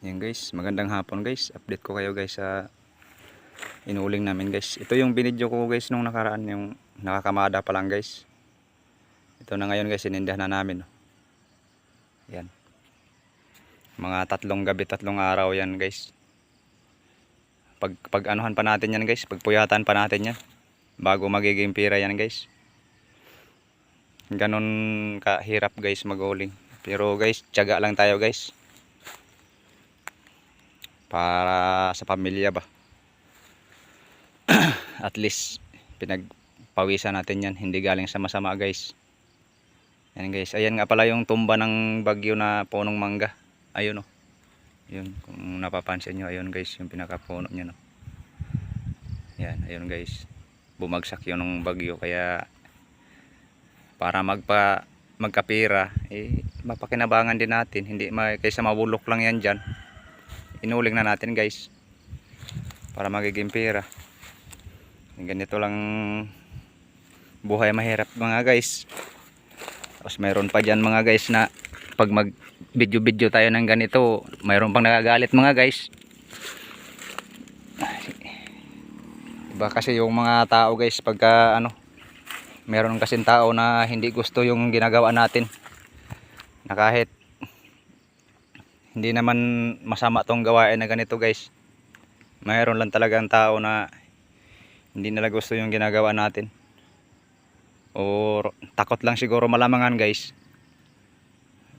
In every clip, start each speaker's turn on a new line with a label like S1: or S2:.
S1: Yan guys, magandang hapon guys. Update ko kayo guys sa inuuling namin guys. Ito yung binidyo ko guys nung nakaraan, yung nakakamada pa lang guys. Ito na ngayon guys, sinindihan na namin. Yan. Mga 3 gabi, 3 araw yan guys. Pag anuhan pa natin yan guys, pagpuyatan pa natin yan bago magiging pira yan guys. Ganon kahirap guys mag-uling. Pero guys, tiyaga lang tayo guys. Para sa pamilya ba. At least pinagpawisan natin yan, hindi galing sa masama guys. Yan guys, ayan nga pala yung tumba ng bagyo na punong mangga. Ayun oh. Yun, kung napapansin nyo, ayun guys, yung pinakapuno niya no. Yan, ayun guys. Bumagsak yun ng bagyo, kaya para magkapira, mapakinabangan din natin, hindi kaysa mabulok lang yan dyan. Inuling na natin guys para magiging pera. Ganito lang buhay, mahirap mga guys. Tapos mayroon pa dyan mga guys na pag mag video tayo ng ganito, mayroon pang nagagalit mga guys. Iba kasi yung mga tao guys, pagka mayroon kasing tao na hindi gusto yung ginagawa natin, na kahit hindi naman masama tong gawain na ganito guys, mayroon lang talagang tao na hindi nila gusto yung ginagawa natin, o takot lang siguro malamangan guys.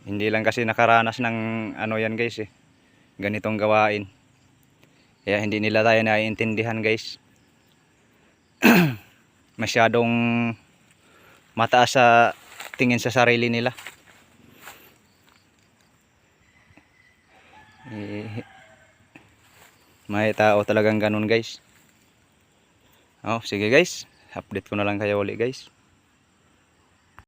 S1: Hindi lang kasi nakaranas ng yan guys ganitong gawain, kaya hindi nila tayo naiintindihan guys. Masyadong mataas sa tingin sa sarili nila. May tao talagang ganun guys. Sige guys, update ko na lang kayo ulit guys.